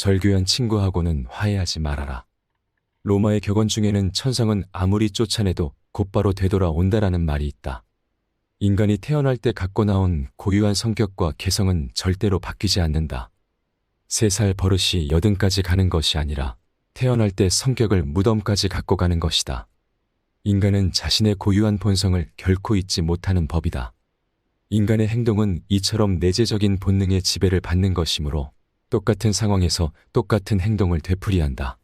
절교한 친구하고는 화해하지 말아라. 로마의 격언 중에는 천성은 아무리 쫓아내도 곧바로 되돌아온다라는 말이 있다. 인간이 태어날 때 갖고 나온 고유한 성격과 개성은 절대로 바뀌지 않는다. 3살 버릇이 80까지 가는 것이 아니라 태어날 때 성격을 무덤까지 갖고 가는 것이다. 인간은 자신의 고유한 본성을 결코 잊지 못하는 법이다. 인간의 행동은 이처럼 내재적인 본능의 지배를 받는 것이므로 똑같은 상황에서 똑같은 행동을 되풀이한다.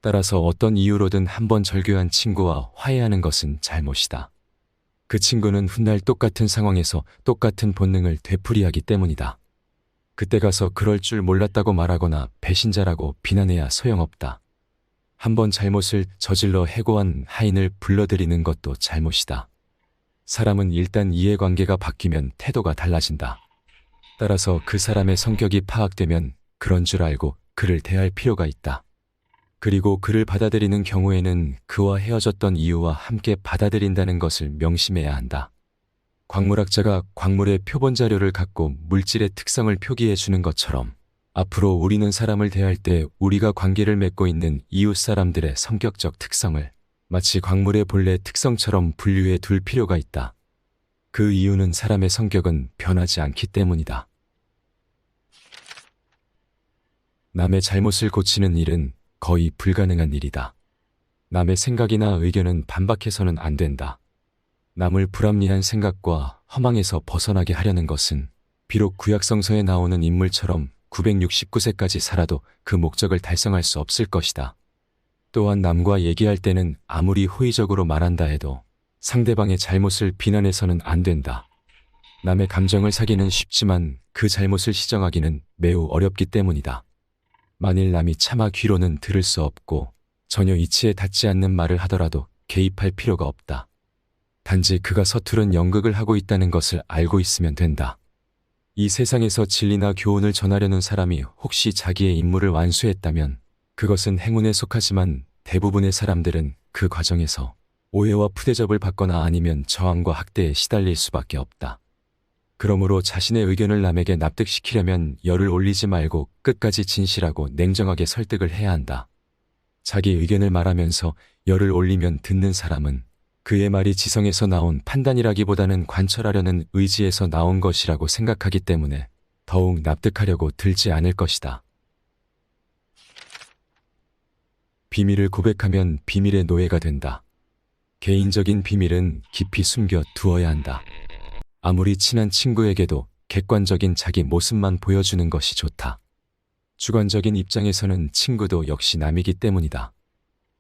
따라서 어떤 이유로든 한번 절교한 친구와 화해하는 것은 잘못이다. 그 친구는 훗날 똑같은 상황에서 똑같은 본능을 되풀이하기 때문이다. 그때 가서 그럴 줄 몰랐다고 말하거나 배신자라고 비난해야 소용없다. 한번 잘못을 저질러 해고한 하인을 불러들이는 것도 잘못이다. 사람은 일단 이해관계가 바뀌면 태도가 달라진다. 따라서 그 사람의 성격이 파악되면 그런 줄 알고 그를 대할 필요가 있다. 그리고 그를 받아들이는 경우에는 그와 헤어졌던 이유와 함께 받아들인다는 것을 명심해야 한다. 광물학자가 광물의 표본 자료를 갖고 물질의 특성을 표기해 주는 것처럼 앞으로 우리는 사람을 대할 때 우리가 관계를 맺고 있는 이웃 사람들의 성격적 특성을 마치 광물의 본래 특성처럼 분류해 둘 필요가 있다. 그 이유는 사람의 성격은 변하지 않기 때문이다. 남의 잘못을 고치는 일은 거의 불가능한 일이다. 남의 생각이나 의견은 반박해서는 안 된다. 남을 불합리한 생각과 허망에서 벗어나게 하려는 것은 비록 구약성서에 나오는 인물처럼 969세까지 살아도 그 목적을 달성할 수 없을 것이다. 또한 남과 얘기할 때는 아무리 호의적으로 말한다 해도 상대방의 잘못을 비난해서는 안 된다. 남의 감정을 사기는 쉽지만 그 잘못을 시정하기는 매우 어렵기 때문이다. 만일 남이 차마 귀로는 들을 수 없고 전혀 이치에 닿지 않는 말을 하더라도 개입할 필요가 없다. 단지 그가 서투른 연극을 하고 있다는 것을 알고 있으면 된다. 이 세상에서 진리나 교훈을 전하려는 사람이 혹시 자기의 임무를 완수했다면 그것은 행운에 속하지만 대부분의 사람들은 그 과정에서 오해와 푸대접을 받거나 아니면 저항과 학대에 시달릴 수밖에 없다. 그러므로 자신의 의견을 남에게 납득시키려면 열을 올리지 말고 끝까지 진실하고 냉정하게 설득을 해야 한다. 자기 의견을 말하면서 열을 올리면 듣는 사람은 그의 말이 지성에서 나온 판단이라기보다는 관철하려는 의지에서 나온 것이라고 생각하기 때문에 더욱 납득하려고 들지 않을 것이다. 비밀을 고백하면 비밀의 노예가 된다. 개인적인 비밀은 깊이 숨겨 두어야 한다. 아무리 친한 친구에게도 객관적인 자기 모습만 보여주는 것이 좋다. 주관적인 입장에서는 친구도 역시 남이기 때문이다.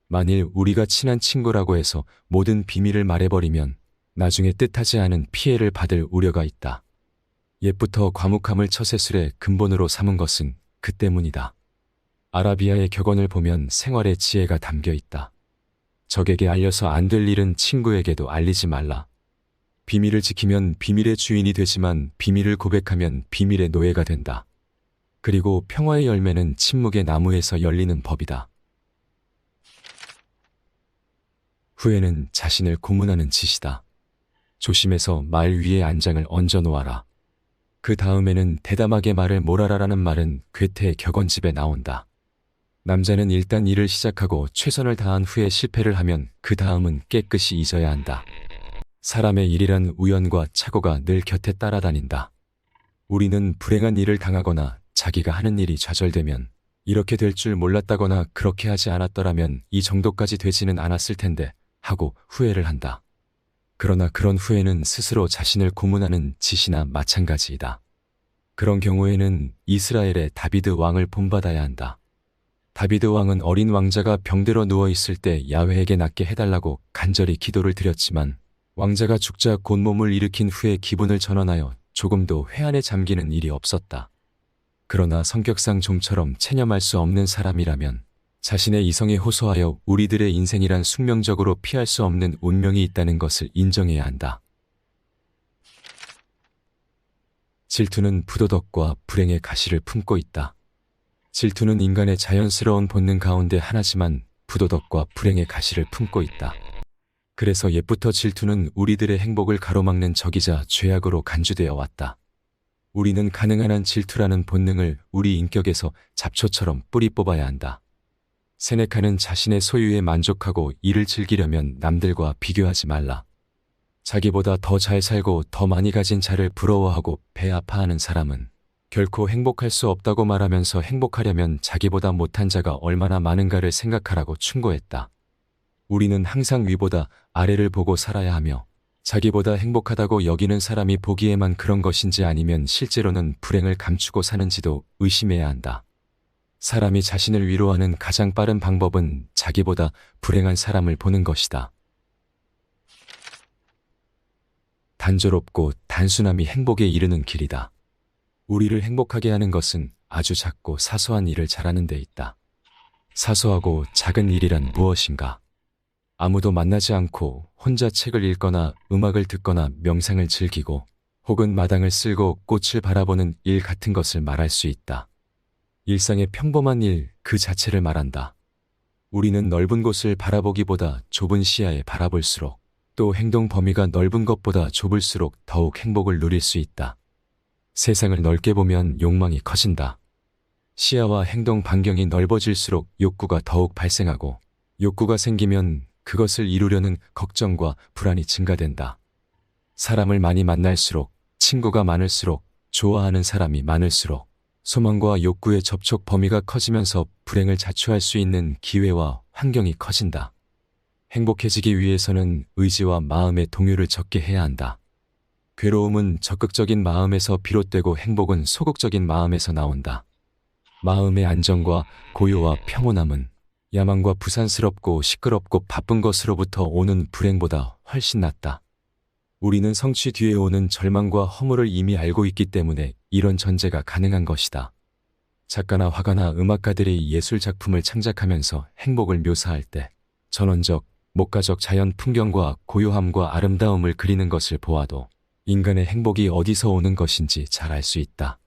만일 우리가 친한 친구라고 해서 모든 비밀을 말해버리면 나중에 뜻하지 않은 피해를 받을 우려가 있다. 옛부터 과묵함을 처세술의 근본으로 삼은 것은 그 때문이다. 아라비아의 격언을 보면 생활의 지혜가 담겨 있다. 적에게 알려서 안 될 일은 친구에게도 알리지 말라. 비밀을 지키면 비밀의 주인이 되지만 비밀을 고백하면 비밀의 노예가 된다. 그리고 평화의 열매는 침묵의 나무에서 열리는 법이다. 후회는 자신을 고문하는 짓이다. 조심해서 말 위에 안장을 얹어 놓아라. 그 다음에는 대담하게 말을 몰아라라는 말은 괴테의 격언집에 나온다. 남자는 일단 일을 시작하고 최선을 다한 후에 실패를 하면 그 다음은 깨끗이 잊어야 한다. 사람의 일이란 우연과 착오가 늘 곁에 따라다닌다. 우리는 불행한 일을 당하거나 자기가 하는 일이 좌절되면 이렇게 될 줄 몰랐다거나 그렇게 하지 않았더라면 이 정도까지 되지는 않았을 텐데 하고 후회를 한다. 그러나 그런 후회는 스스로 자신을 고문하는 짓이나 마찬가지이다. 그런 경우에는 이스라엘의 다비드 왕을 본받아야 한다. 다비드 왕은 어린 왕자가 병들어 누워있을 때 야훼에게 낫게 해달라고 간절히 기도를 드렸지만 왕자가 죽자 곧 몸을 일으킨 후에 기분을 전환하여 조금도 회한에 잠기는 일이 없었다. 그러나 성격상 좀처럼 체념할 수 없는 사람이라면 자신의 이성에 호소하여 우리들의 인생이란 숙명적으로 피할 수 없는 운명이 있다는 것을 인정해야 한다. 질투는 부도덕과 불행의 가시를 품고 있다. 질투는 인간의 자연스러운 본능 가운데 하나지만 부도덕과 불행의 가시를 품고 있다. 그래서 옛부터 질투는 우리들의 행복을 가로막는 적이자 죄악으로 간주되어 왔다. 우리는 가능한 한 질투라는 본능을 우리 인격에서 잡초처럼 뿌리 뽑아야 한다. 세네카는 자신의 소유에 만족하고 이를 즐기려면 남들과 비교하지 말라. 자기보다 더 잘 살고 더 많이 가진 자를 부러워하고 배 아파하는 사람은 결코 행복할 수 없다고 말하면서 행복하려면 자기보다 못한 자가 얼마나 많은가를 생각하라고 충고했다. 우리는 항상 위보다 아래를 보고 살아야 하며 자기보다 행복하다고 여기는 사람이 보기에만 그런 것인지 아니면 실제로는 불행을 감추고 사는지도 의심해야 한다. 사람이 자신을 위로하는 가장 빠른 방법은 자기보다 불행한 사람을 보는 것이다. 단조롭고 단순함이 행복에 이르는 길이다. 우리를 행복하게 하는 것은 아주 작고 사소한 일을 잘하는 데 있다. 사소하고 작은 일이란 무엇인가? 아무도 만나지 않고 혼자 책을 읽거나 음악을 듣거나 명상을 즐기고 혹은 마당을 쓸고 꽃을 바라보는 일 같은 것을 말할 수 있다. 일상의 평범한 일 그 자체를 말한다. 우리는 넓은 곳을 바라보기보다 좁은 시야에 바라볼수록 또 행동 범위가 넓은 것보다 좁을수록 더욱 행복을 누릴 수 있다. 세상을 넓게 보면 욕망이 커진다. 시야와 행동 반경이 넓어질수록 욕구가 더욱 발생하고 욕구가 생기면 그것을 이루려는 걱정과 불안이 증가된다. 사람을 많이 만날수록, 친구가 많을수록, 좋아하는 사람이 많을수록 소망과 욕구의 접촉 범위가 커지면서 불행을 자초할 수 있는 기회와 환경이 커진다. 행복해지기 위해서는 의지와 마음의 동요를 적게 해야 한다. 괴로움은 적극적인 마음에서 비롯되고 행복은 소극적인 마음에서 나온다. 마음의 안정과 고요와 평온함은 야망과 부산스럽고 시끄럽고 바쁜 것으로부터 오는 불행보다 훨씬 낫다. 우리는 성취 뒤에 오는 절망과 허물을 이미 알고 있기 때문에 이런 전제가 가능한 것이다. 작가나 화가나 음악가들이 예술 작품을 창작하면서 행복을 묘사할 때 전원적, 목가적 자연 풍경과 고요함과 아름다움을 그리는 것을 보아도 인간의 행복이 어디서 오는 것인지 잘 알 수 있다.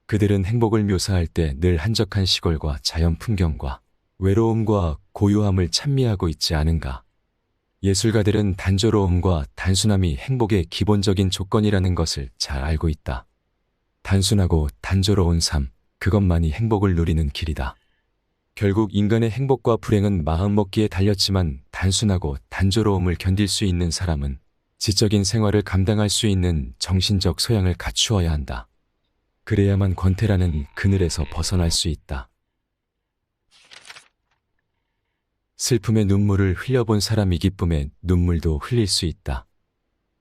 그들은 행복을 묘사할 때 늘 한적한 시골과 자연 풍경과 외로움과 고요함을 찬미하고 있지 않은가. 예술가들은 단조로움과 단순함이 행복의 기본적인 조건이라는 것을 잘 알고 있다. 단순하고 단조로운 삶, 그것만이 행복을 누리는 길이다. 결국 인간의 행복과 불행은 마음먹기에 달렸지만 단순하고 단조로움을 견딜 수 있는 사람은 지적인 생활을 감당할 수 있는 정신적 소양을 갖추어야 한다. 그래야만 권태라는 그늘에서 벗어날 수 있다. 슬픔의 눈물을 흘려본 사람이 기쁨의 눈물도 흘릴 수 있다.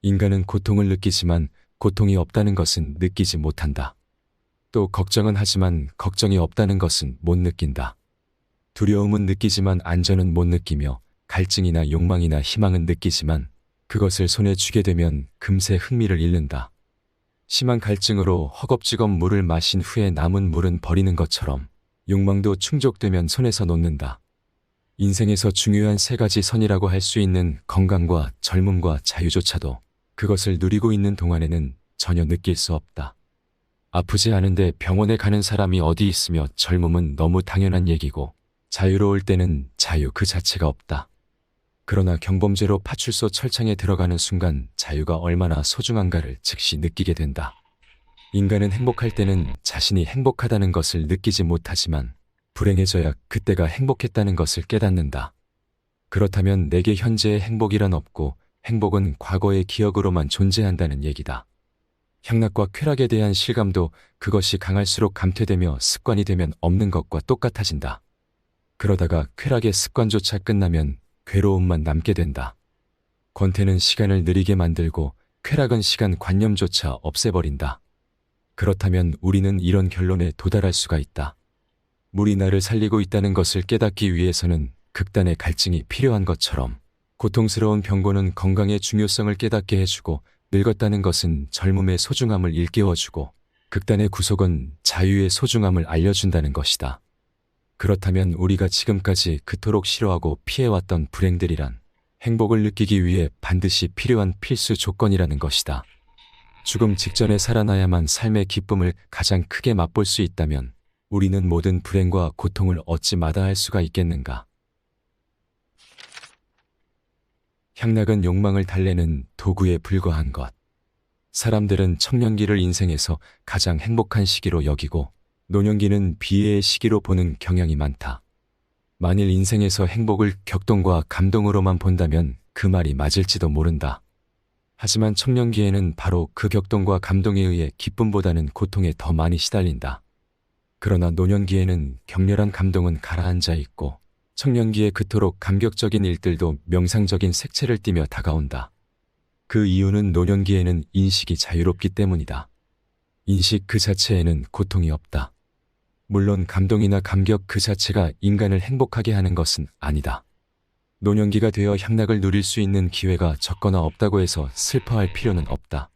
인간은 고통을 느끼지만 고통이 없다는 것은 느끼지 못한다. 또 걱정은 하지만 걱정이 없다는 것은 못 느낀다. 두려움은 느끼지만 안전은 못 느끼며 갈증이나 욕망이나 희망은 느끼지만 그것을 손에 쥐게 되면 금세 흥미를 잃는다. 심한 갈증으로 허겁지겁 물을 마신 후에 남은 물은 버리는 것처럼 욕망도 충족되면 손에서 놓는다. 인생에서 중요한 세 가지 선이라고 할 수 있는 건강과 젊음과 자유조차도 그것을 누리고 있는 동안에는 전혀 느낄 수 없다. 아프지 않은데 병원에 가는 사람이 어디 있으며 젊음은 너무 당연한 얘기고 자유로울 때는 자유 그 자체가 없다. 그러나 경범죄로 파출소 철창에 들어가는 순간 자유가 얼마나 소중한가를 즉시 느끼게 된다. 인간은 행복할 때는 자신이 행복하다는 것을 느끼지 못하지만 불행해져야 그때가 행복했다는 것을 깨닫는다. 그렇다면 내게 현재의 행복이란 없고 행복은 과거의 기억으로만 존재한다는 얘기다. 향락과 쾌락에 대한 실감도 그것이 강할수록 감퇴되며 습관이 되면 없는 것과 똑같아진다. 그러다가 쾌락의 습관조차 끝나면 괴로움만 남게 된다. 권태는 시간을 느리게 만들고 쾌락은 시간 관념조차 없애버린다. 그렇다면 우리는 이런 결론에 도달할 수가 있다. 물이 나를 살리고 있다는 것을 깨닫기 위해서는 극단의 갈증이 필요한 것처럼 고통스러운 병고는 건강의 중요성을 깨닫게 해주고 늙었다는 것은 젊음의 소중함을 일깨워주고 극단의 구속은 자유의 소중함을 알려준다는 것이다. 그렇다면 우리가 지금까지 그토록 싫어하고 피해왔던 불행들이란 행복을 느끼기 위해 반드시 필요한 필수 조건이라는 것이다. 죽음 직전에 살아나야만 삶의 기쁨을 가장 크게 맛볼 수 있다면 우리는 모든 불행과 고통을 얻지 마다할 수가 있겠는가? 향락은 욕망을 달래는 도구에 불과한 것. 사람들은 청년기를 인생에서 가장 행복한 시기로 여기고 노년기는 비애의 시기로 보는 경향이 많다. 만일 인생에서 행복을 격동과 감동으로만 본다면 그 말이 맞을지도 모른다. 하지만 청년기에는 바로 그 격동과 감동에 의해 기쁨보다는 고통에 더 많이 시달린다. 그러나 노년기에는 격렬한 감동은 가라앉아 있고 청년기에 그토록 감격적인 일들도 명상적인 색채를 띠며 다가온다. 그 이유는 노년기에는 인식이 자유롭기 때문이다. 인식 그 자체에는 고통이 없다. 물론 감동이나 감격 그 자체가 인간을 행복하게 하는 것은 아니다. 노년기가 되어 향락을 누릴 수 있는 기회가 적거나 없다고 해서 슬퍼할 필요는 없다.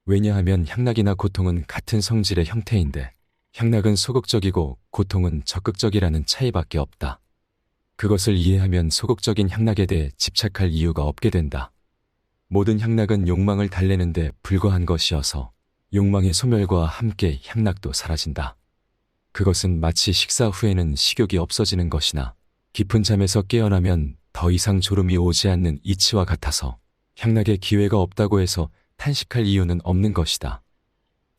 왜냐하면 향락이나 고통은 같은 성질의 형태인데 향락은 소극적이고 고통은 적극적이라는 차이밖에 없다. 그것을 이해하면 소극적인 향락에 대해 집착할 이유가 없게 된다. 모든 향락은 욕망을 달래는데 불과한 것이어서 욕망의 소멸과 함께 향락도 사라진다. 그것은 마치 식사 후에는 식욕이 없어지는 것이나 깊은 잠에서 깨어나면 더 이상 졸음이 오지 않는 이치와 같아서 향락의 기회가 없다고 해서 탄식할 이유는 없는 것이다.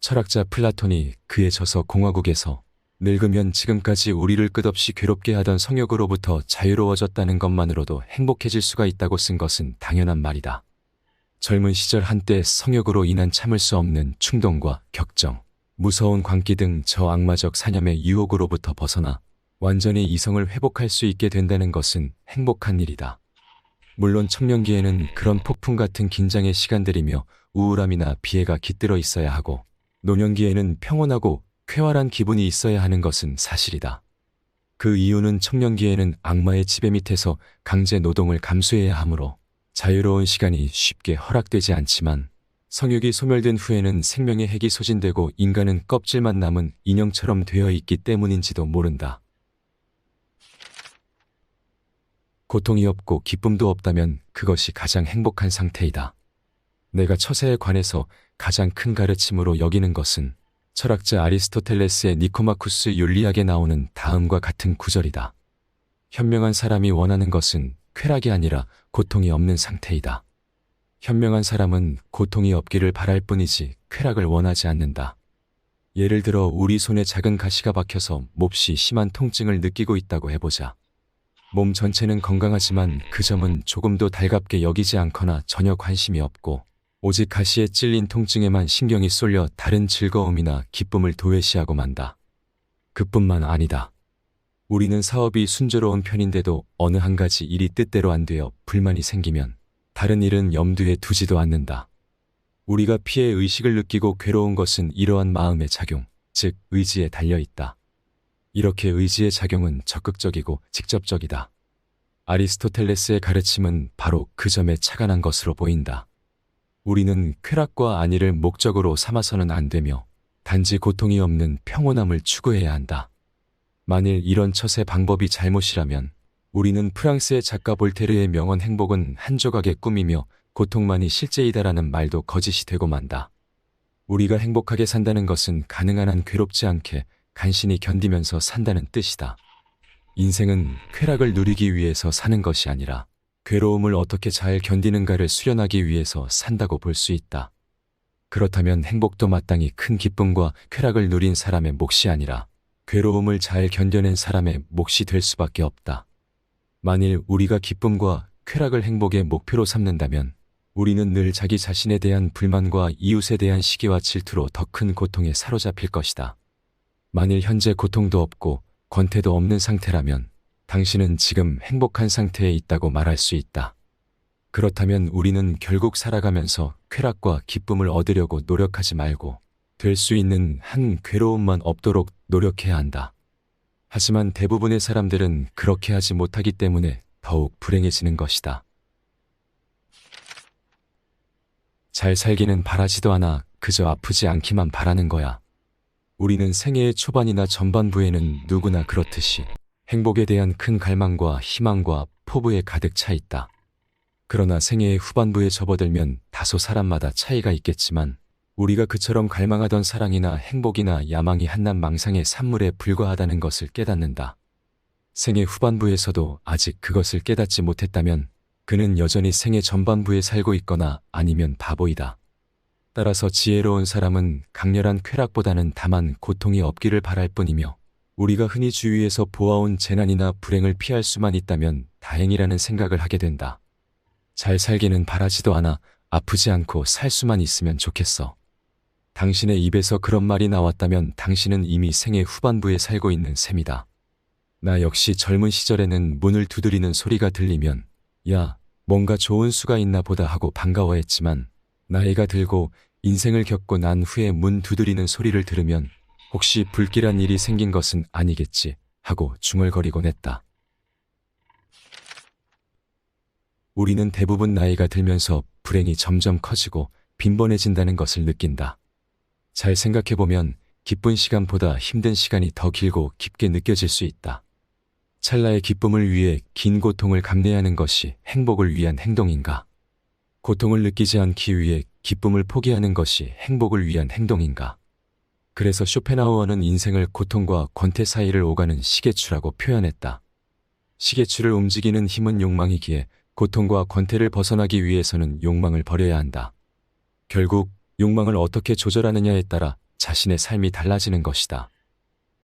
철학자 플라톤이 그의 저서 공화국에서 늙으면 지금까지 우리를 끝없이 괴롭게 하던 성욕으로부터 자유로워졌다는 것만으로도 행복해질 수가 있다고 쓴 것은 당연한 말이다. 젊은 시절 한때 성욕으로 인한 참을 수 없는 충동과 격정, 무서운 광기 등 저 악마적 사념의 유혹으로부터 벗어나 완전히 이성을 회복할 수 있게 된다는 것은 행복한 일이다. 물론 청년기에는 그런 폭풍 같은 긴장의 시간들이며 우울함이나 비애가 깃들어 있어야 하고 노년기에는 평온하고 쾌활한 기분이 있어야 하는 것은 사실이다. 그 이유는 청년기에는 악마의 지배 밑에서 강제 노동을 감수해야 하므로 자유로운 시간이 쉽게 허락되지 않지만 성욕이 소멸된 후에는 생명의 핵이 소진되고 인간은 껍질만 남은 인형처럼 되어 있기 때문인지도 모른다. 고통이 없고 기쁨도 없다면 그것이 가장 행복한 상태이다. 내가 처세에 관해서 가장 큰 가르침으로 여기는 것은 철학자 아리스토텔레스의 니코마쿠스 윤리학에 나오는 다음과 같은 구절이다. 현명한 사람이 원하는 것은 쾌락이 아니라 고통이 없는 상태이다. 현명한 사람은 고통이 없기를 바랄 뿐이지 쾌락을 원하지 않는다. 예를 들어 우리 손에 작은 가시가 박혀서 몹시 심한 통증을 느끼고 있다고 해보자. 몸 전체는 건강하지만 그 점은 조금도 달갑게 여기지 않거나 전혀 관심이 없고 오직 가시에 찔린 통증에만 신경이 쏠려 다른 즐거움이나 기쁨을 도외시하고 만다. 그뿐만 아니다. 우리는 사업이 순조로운 편인데도 어느 한 가지 일이 뜻대로 안 되어 불만이 생기면 다른 일은 염두에 두지도 않는다. 우리가 피해 의식을 느끼고 괴로운 것은 이러한 마음의 작용, 즉 의지에 달려 있다. 이렇게 의지의 작용은 적극적이고 직접적이다. 아리스토텔레스의 가르침은 바로 그 점에 착안한 것으로 보인다. 우리는 쾌락과 안위를 목적으로 삼아서는 안 되며 단지 고통이 없는 평온함을 추구해야 한다. 만일 이런 처세 방법이 잘못이라면 우리는 프랑스의 작가 볼테르의 명언 행복은 한 조각의 꿈이며 고통만이 실제이다라는 말도 거짓이 되고 만다. 우리가 행복하게 산다는 것은 가능한 한 괴롭지 않게 간신히 견디면서 산다는 뜻이다. 인생은 쾌락을 누리기 위해서 사는 것이 아니라 괴로움을 어떻게 잘 견디는가를 수련하기 위해서 산다고 볼 수 있다. 그렇다면 행복도 마땅히 큰 기쁨과 쾌락을 누린 사람의 몫이 아니라 괴로움을 잘 견뎌낸 사람의 몫이 될 수밖에 없다. 만일 우리가 기쁨과 쾌락을 행복의 목표로 삼는다면 우리는 늘 자기 자신에 대한 불만과 이웃에 대한 시기와 질투로 더 큰 고통에 사로잡힐 것이다. 만일 현재 고통도 없고 권태도 없는 상태라면 당신은 지금 행복한 상태에 있다고 말할 수 있다. 그렇다면 우리는 결국 살아가면서 쾌락과 기쁨을 얻으려고 노력하지 말고 될 수 있는 한 괴로움만 없도록 노력해야 한다. 하지만 대부분의 사람들은 그렇게 하지 못하기 때문에 더욱 불행해지는 것이다. 잘 살기는 바라지도 않아 그저 아프지 않기만 바라는 거야. 우리는 생애의 초반이나 전반부에는 누구나 그렇듯이 행복에 대한 큰 갈망과 희망과 포부에 가득 차 있다. 그러나 생애의 후반부에 접어들면 다소 사람마다 차이가 있겠지만 우리가 그처럼 갈망하던 사랑이나 행복이나 야망이 한낱 망상의 산물에 불과하다는 것을 깨닫는다. 생애 후반부에서도 아직 그것을 깨닫지 못했다면 그는 여전히 생애 전반부에 살고 있거나 아니면 바보이다. 따라서 지혜로운 사람은 강렬한 쾌락보다는 다만 고통이 없기를 바랄 뿐이며 우리가 흔히 주위에서 보아온 재난이나 불행을 피할 수만 있다면 다행이라는 생각을 하게 된다. 잘 살기는 바라지도 않아 아프지 않고 살 수만 있으면 좋겠어. 당신의 입에서 그런 말이 나왔다면 당신은 이미 생애 후반부에 살고 있는 셈이다. 나 역시 젊은 시절에는 문을 두드리는 소리가 들리면 야, 뭔가 좋은 수가 있나 보다 하고 반가워했지만 나이가 들고 인생을 겪고 난 후에 문 두드리는 소리를 들으면 혹시 불길한 일이 생긴 것은 아니겠지 하고 중얼거리곤 했다. 우리는 대부분 나이가 들면서 불행이 점점 커지고 빈번해진다는 것을 느낀다. 잘 생각해보면 기쁜 시간보다 힘든 시간이 더 길고 깊게 느껴질 수 있다. 찰나의 기쁨을 위해 긴 고통을 감내하는 것이 행복을 위한 행동인가? 고통을 느끼지 않기 위해 기쁨을 포기하는 것이 행복을 위한 행동인가? 그래서 쇼펜하우어는 인생을 고통과 권태 사이를 오가는 시계추라고 표현했다. 시계추를 움직이는 힘은 욕망이기에 고통과 권태를 벗어나기 위해서는 욕망을 버려야 한다. 결국 욕망을 어떻게 조절하느냐에 따라 자신의 삶이 달라지는 것이다.